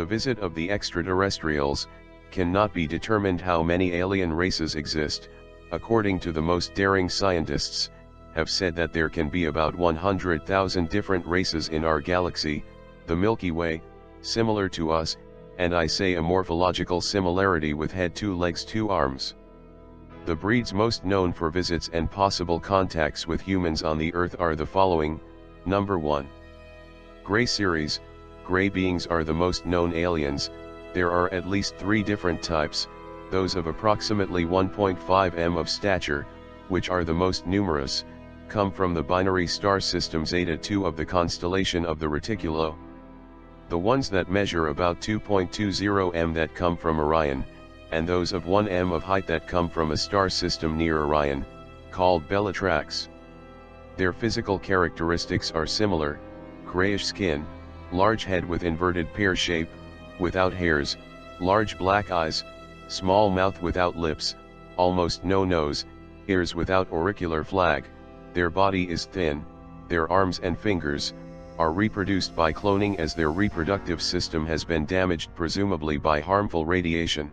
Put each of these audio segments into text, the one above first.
The visit of the extraterrestrials cannot be determined. How many alien races exist, according to the most daring scientists, have said that there can be about 100,000 different races in our galaxy, the Milky Way, similar to us, and I say a morphological similarity with head, 2 legs, 2 arms. The breeds most known for visits and possible contacts with humans on the Earth are the following. Number 1. Gray series. Gray beings are the most known aliens. There are at least 3 different types, those of approximately 1.5 m of stature, which are the most numerous, come from the binary star system Zeta 2 of the constellation of the Reticulo. The ones that measure about 2.20 m that come from Orion, and those of 1 m of height that come from a star system near Orion, called Bellatrix. Their physical characteristics are similar: grayish skin, large head with inverted pear shape, without hairs, large black eyes, small mouth without lips, almost no nose, ears without auricular flag. Their body is thin. Their arms and fingers are reproduced by cloning, as their reproductive system has been damaged, presumably by harmful radiation.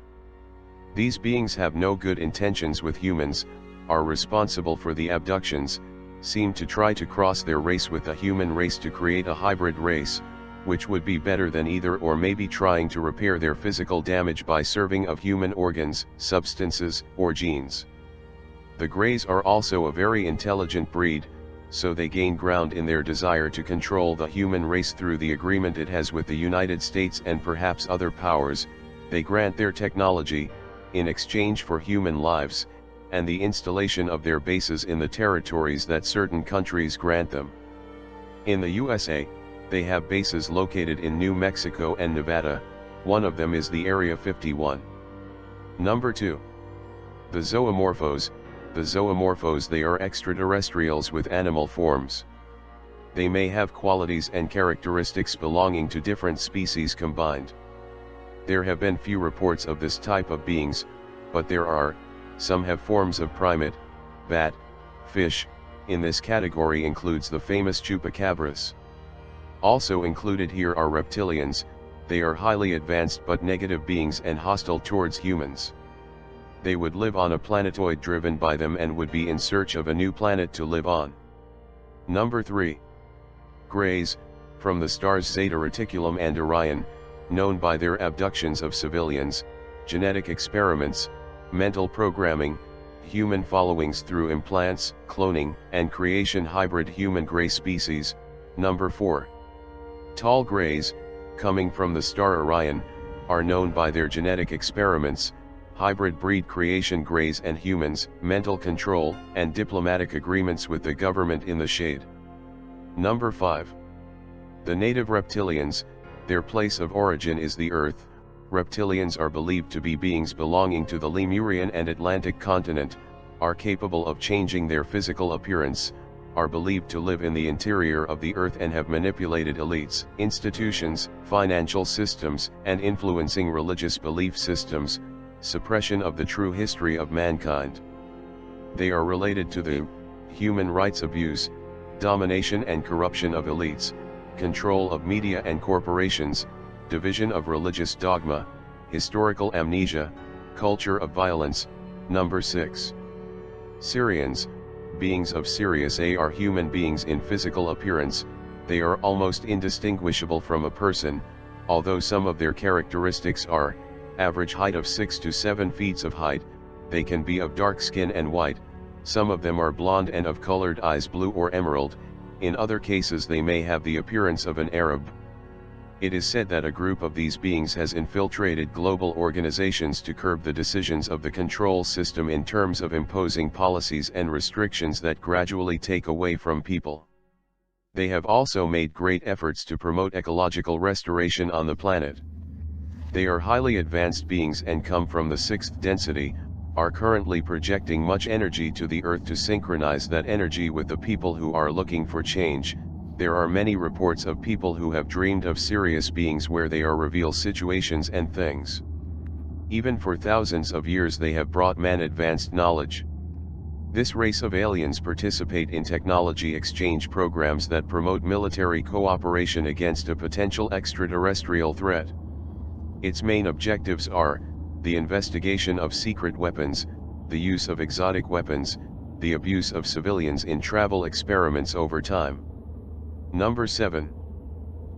These beings have no good intentions with humans, are responsible for the abductions, seem to try to cross their race with the human race to create a hybrid race, which would be better than either, or maybe trying to repair their physical damage by serving of human organs, substances, or genes. The Greys are also a very intelligent breed, so they gain ground in their desire to control the human race through the agreement it has with the United States and perhaps other powers. They grant their technology, in exchange for human lives, and the installation of their bases in the territories that certain countries grant them. In the USA, they have bases located in New Mexico and Nevada. One of them is the Area 51. Number 2. The zoomorphos. The zoomorphos, they are extraterrestrials with animal forms. They may have qualities and characteristics belonging to different species combined. There have been few reports of this type of beings, but there are. Some have forms of primate, bat, fish. In this category includes the famous chupacabras. Also included here are reptilians. They are highly advanced but negative beings and hostile towards humans. They would live on a planetoid driven by them and would be in search of a new planet to live on. Number 3. Greys, from the stars Zeta Reticulum and Orion, known by their abductions of civilians, genetic experiments, mental programming, human followings through implants, cloning, and creation. Hybrid human gray species. Number 4. Tall Greys, coming from the star Orion, are known by their genetic experiments, hybrid breed creation. Greys and humans, mental control, and diplomatic agreements with the government in the shade. Number 5. The native reptilians. Their place of origin is the Earth. Reptilians are believed to be beings belonging to the Lemurian and Atlantic continent, are capable of changing their physical appearance, are believed to live in the interior of the Earth and have manipulated elites, institutions, financial systems, and influencing religious belief systems, suppression of the true history of mankind. They are related to the human rights abuse, domination and corruption of elites, control of media and corporations, division of religious dogma, historical amnesia, culture of violence. Number 6. Sirians. Beings of Sirius A are human beings in physical appearance. They are almost indistinguishable from a person, although some of their characteristics are: average height of 6 to 7 feet of height. They can be of dark skin and white. Some of them are blonde and of colored eyes, blue or emerald. In other cases they may have the appearance of an Arab. It is said that a group of these beings has infiltrated global organizations to curb the decisions of the control system in terms of imposing policies and restrictions that gradually take away from people. They have also made great efforts to promote ecological restoration on the planet. They are highly advanced beings and come from the 6th density, are currently projecting much energy to the Earth to synchronize that energy with the people who are looking for change. There are many reports of people who have dreamed of Sirius beings where they reveal situations and things. Even for thousands of years they have brought man advanced knowledge. This race of aliens participate in technology exchange programs that promote military cooperation against a potential extraterrestrial threat. Its main objectives are the investigation of secret weapons, the use of exotic weapons, the abuse of civilians in travel experiments over time. Number 7.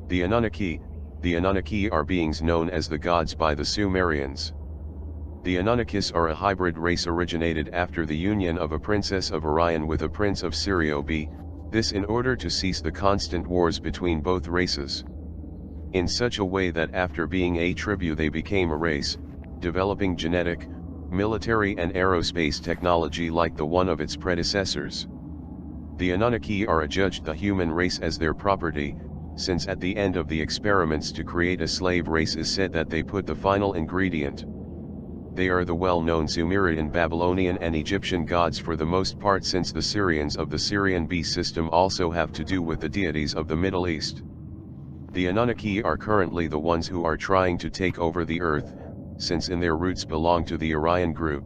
The Anunnaki. The Anunnaki are beings known as the gods by the Sumerians. The Anunnakis are a hybrid race originated after the union of a princess of Orion with a prince of Siriobe, this in order to cease the constant wars between both races. In such a way that after being a tribu they became a race, developing genetic, military and aerospace technology like the one of its predecessors. The Anunnaki are adjudged the human race as their property, since at the end of the experiments to create a slave race is said that they put the final ingredient. They are the well-known Sumerian, Babylonian and Egyptian gods for the most part, since the Syrians of the Syrian B system also have to do with the deities of the Middle East. The Anunnaki are currently the ones who are trying to take over the earth, since in their roots belong to the Orion group.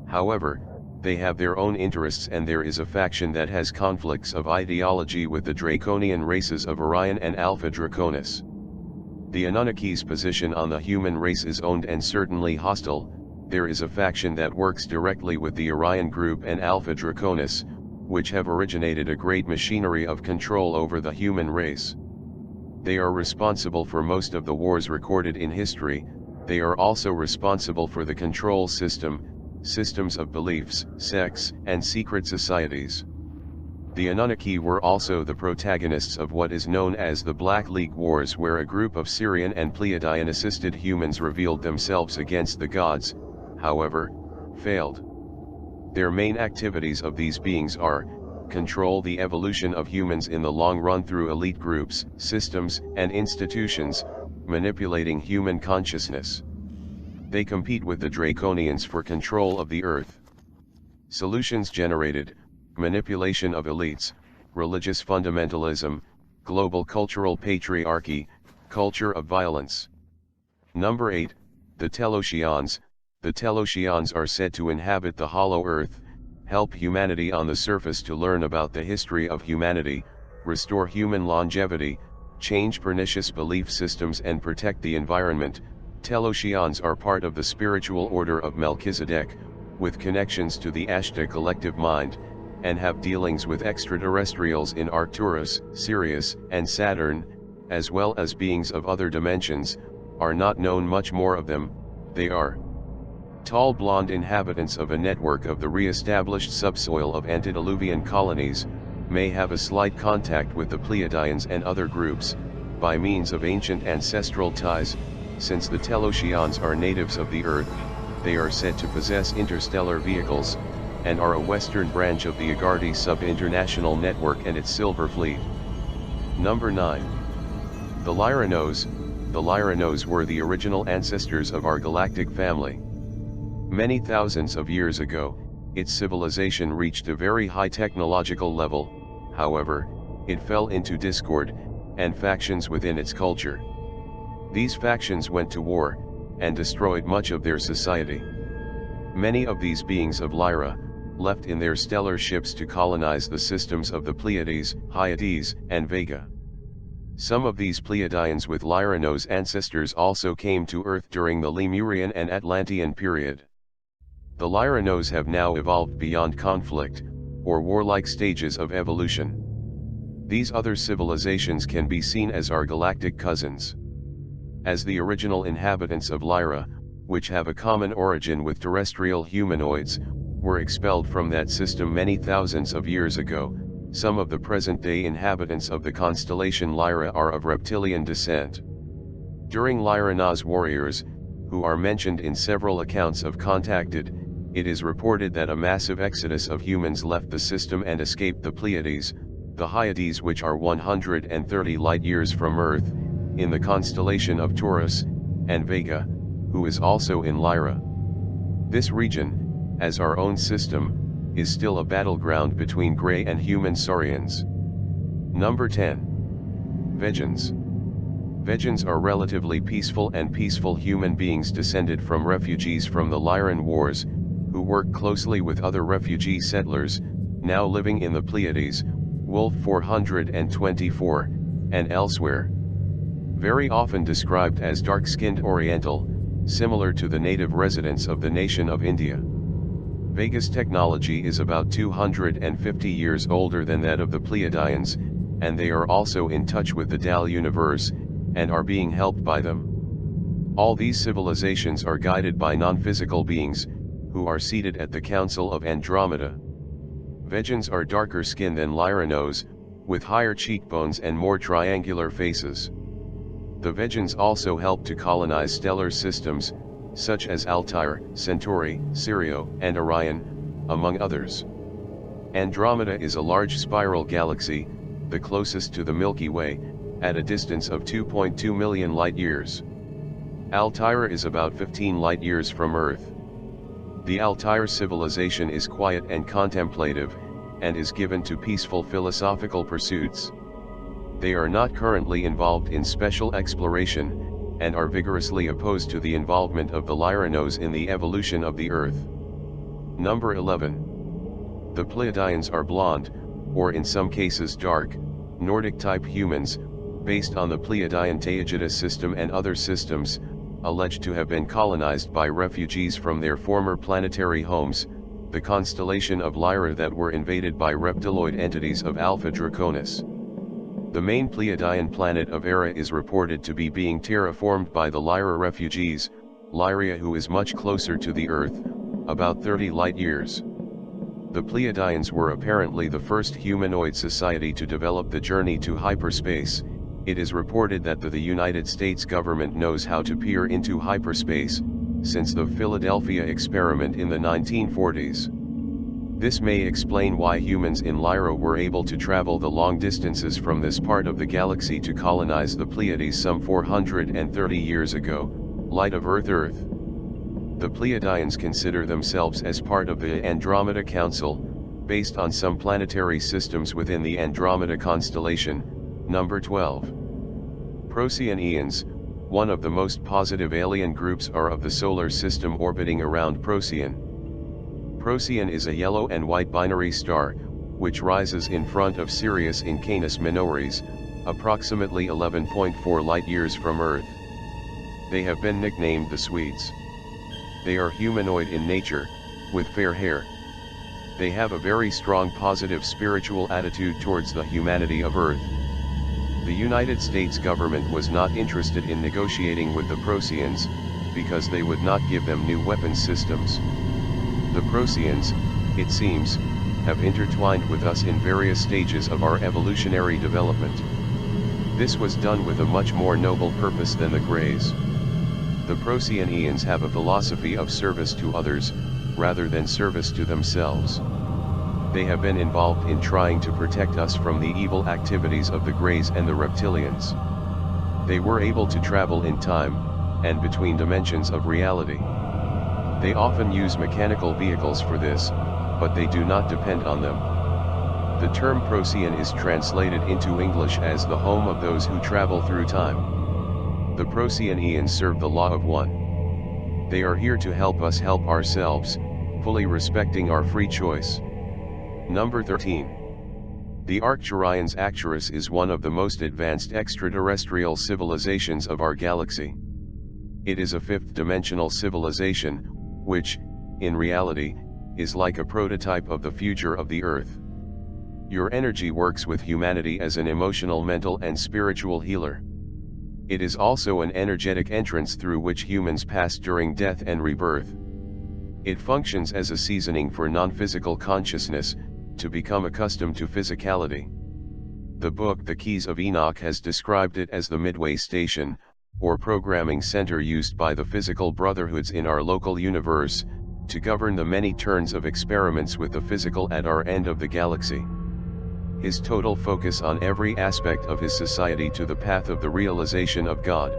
However, they have their own interests and there is a faction that has conflicts of ideology with the draconian races of Orion and Alpha Draconis. The Anunnaki's position on the human race is owned and certainly hostile. There is a faction that works directly with the Orion group and Alpha Draconis, which have originated a great machinery of control over the human race. They are responsible for most of the wars recorded in history. They are also responsible for the control system, systems of beliefs, sects, and secret societies. The Anunnaki were also the protagonists of what is known as the Black League Wars, where a group of Syrian and Pleiadian-assisted humans revealed themselves against the gods, however, failed. Their main activities of these beings are, control the evolution of humans in the long run through elite groups, systems, and institutions, manipulating human consciousness. They compete with the Draconians for control of the earth. Solutions generated, manipulation of elites, religious fundamentalism, global cultural patriarchy, culture of violence. Number 8, the Teloshians. The Teloshians are said to inhabit the hollow earth, help humanity on the surface to learn about the history of humanity, restore human longevity, change pernicious belief systems and protect the environment. Teloshians are part of the spiritual order of Melchizedek, with connections to the Ashta collective mind, and have dealings with extraterrestrials in Arcturus, Sirius, and Saturn, as well as beings of other dimensions. Are not known much more of them. They are tall blonde inhabitants of a network of the re-established subsoil of antediluvian colonies, may have a slight contact with the Pleiadians and other groups, by means of ancient ancestral ties. Since the Teloshians are natives of the Earth, they are said to possess interstellar vehicles, and are a western branch of the Agardhi sub-international network and its Silver Fleet. Number 9. The Lyranos. The Lyranos were the original ancestors of our galactic family. Many thousands of years ago, its civilization reached a very high technological level. However, it fell into discord, and factions within its culture. These factions went to war, and destroyed much of their society. Many of these beings of Lyra, left in their stellar ships to colonize the systems of the Pleiades, Hyades, and Vega. Some of these Pleiadians with Lyranos ancestors also came to Earth during the Lemurian and Atlantean period. The Lyranos have now evolved beyond conflict, or warlike stages of evolution. These other civilizations can be seen as our galactic cousins. As the original inhabitants of Lyra, which have a common origin with terrestrial humanoids, were expelled from that system many thousands of years ago, some of the present-day inhabitants of the constellation Lyra are of reptilian descent. During Lyranos warriors, who are mentioned in several accounts of Contacted, it is reported that a massive exodus of humans left the system and escaped the Pleiades, the Hyades, which are 130 light-years from Earth, in the constellation of Taurus, and Vega, who is also in Lyra. This region, as our own system, is still a battleground between Grey and human Saurians. Number 10. Vegans. Vegans are relatively peaceful human beings descended from refugees from the Lyran Wars, who work closely with other refugee settlers, now living in the Pleiades, Wolf 424, and elsewhere. Very often described as dark-skinned Oriental, similar to the native residents of the nation of India. Vega's technology is about 250 years older than that of the Pleiadians, and they are also in touch with the Dal universe, and are being helped by them. All these civilizations are guided by non-physical beings, who are seated at the Council of Andromeda. Vegans are darker skinned than Lyranos, with higher cheekbones and more triangular faces. The Vegans also help to colonize stellar systems, such as Altair, Centauri, Sirio, and Orion, among others. Andromeda is a large spiral galaxy, the closest to the Milky Way, at a distance of 2.2 million light-years. Altair is about 15 light-years from Earth. The Altair civilization is quiet and contemplative, and is given to peaceful philosophical pursuits. They are not currently involved in special exploration, and are vigorously opposed to the involvement of the Lyranos in the evolution of the Earth. Number 11. The Pleiadians are blonde, or in some cases dark, Nordic-type humans, based on the Pleiadian Tayagita system and other systems, alleged to have been colonized by refugees from their former planetary homes, the constellation of Lyra, that were invaded by reptiloid entities of Alpha Draconis. The main Pleiadian planet of Era is reported to be being terraformed by the Lyra refugees, Lyria, who is much closer to the Earth, about 30 light-years. The Pleiadians were apparently the first humanoid society to develop the journey to hyperspace. It is reported that the United States government knows how to peer into hyperspace, since the Philadelphia experiment in the 1940s. This may explain why humans in Lyra were able to travel the long distances from this part of the galaxy to colonize the Pleiades some 430 years ago, light of Earth. The Pleiadians consider themselves as part of the Andromeda Council, based on some planetary systems within the Andromeda constellation. Number 12. Procyon Eons, one of the most positive alien groups are of the solar system orbiting around Procyon. Procyon is a yellow and white binary star, which rises in front of Sirius in Canis Minoris, approximately 11.4 light-years from Earth. They have been nicknamed the Swedes. They are humanoid in nature, with fair hair. They have a very strong positive spiritual attitude towards the humanity of Earth. The United States government was not interested in negotiating with the Procyons, because they would not give them new weapons systems. The Procyons, it seems, have intertwined with us in various stages of our evolutionary development. This was done with a much more noble purpose than the Greys. The Procyon Eons have a philosophy of service to others, rather than service to themselves. They have been involved in trying to protect us from the evil activities of the Greys and the Reptilians. They were able to travel in time, and between dimensions of reality. They often use mechanical vehicles for this, but they do not depend on them. The term Procyon is translated into English as the home of those who travel through time. The Procyon Eons serve the law of one. They are here to help us help ourselves, fully respecting our free choice. Number 13. The Arcturians. Arcturus is one of the most advanced extraterrestrial civilizations of our galaxy. It is a fifth-dimensional civilization, which, in reality, is like a prototype of the future of the Earth. Your energy works with humanity as an emotional, mental and spiritual healer. It is also an energetic entrance through which humans pass during death and rebirth. It functions as a seasoning for non-physical consciousness, to become accustomed to physicality. The book The Keys of Enoch has described it as the midway station, or programming center used by the physical brotherhoods in our local universe, to govern the many turns of experiments with the physical at our end of the galaxy. His total focus on every aspect of his society to the path of the realization of God.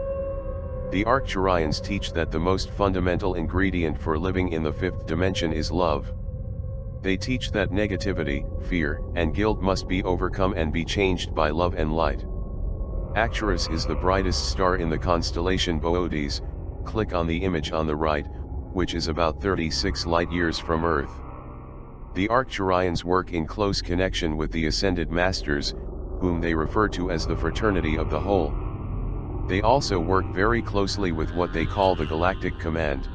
The Arcturians teach that the most fundamental ingredient for living in the fifth dimension is love. They teach that negativity, fear, and guilt must be overcome and be changed by love and light. Arcturus is the brightest star in the constellation Boötes. Click on the image on the right, which is about 36 light-years from Earth. The Arcturians work in close connection with the Ascended Masters, whom they refer to as the Fraternity of the Whole. They also work very closely with what they call the Galactic Command.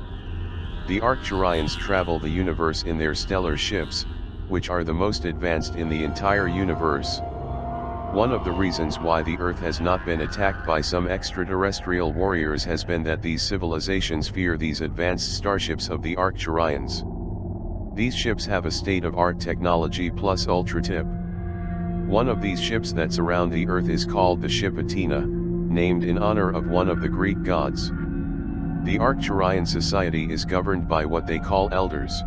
The Arcturians travel the universe in their stellar ships, which are the most advanced in the entire universe. One of the reasons why the Earth has not been attacked by some extraterrestrial warriors has been that these civilizations fear these advanced starships of the Arcturians. These ships have a state-of-art technology plus ultra-tip. One of these ships that surround the Earth is called the ship Athena, named in honor of one of the Greek gods. The Arcturian society is governed by what they call elders.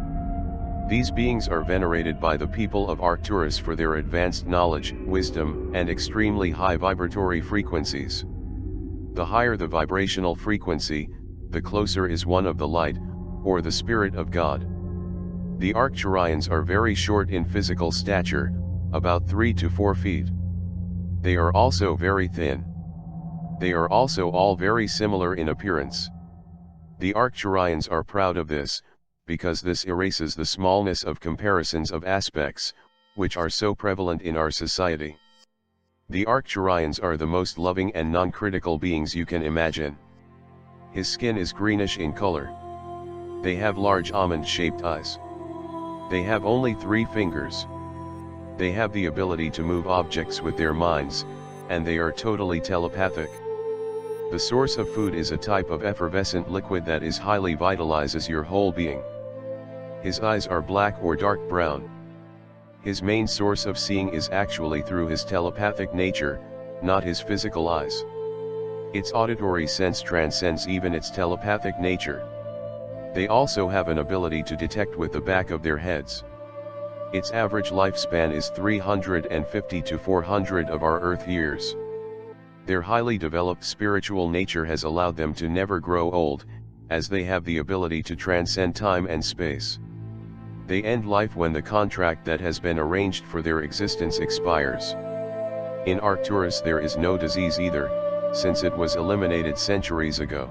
These beings are venerated by the people of Arcturus for their advanced knowledge, wisdom, and extremely high vibratory frequencies. The higher the vibrational frequency, the closer is one of the light, or the spirit of God. The Arcturians are very short in physical stature, about 3 to 4 feet. They are also very thin. They are also all very similar in appearance. The Arcturians are proud of this, because this erases the smallness of comparisons of aspects, which are so prevalent in our society. The Arcturians are the most loving and non-critical beings you can imagine. His skin is greenish in color. They have large almond-shaped eyes. They have only 3 fingers. They have the ability to move objects with their minds, and they are totally telepathic. The source of food is a type of effervescent liquid that is highly vitalizes your whole being. His eyes are black or dark brown. His main source of seeing is actually through his telepathic nature, not his physical eyes. Its auditory sense transcends even its telepathic nature. They also have an ability to detect with the back of their heads. Its average lifespan is 350 to 400 of our Earth years. Their highly developed spiritual nature has allowed them to never grow old, as they have the ability to transcend time and space. They end life when the contract that has been arranged for their existence expires. In Arcturus there is no disease either, since it was eliminated centuries ago.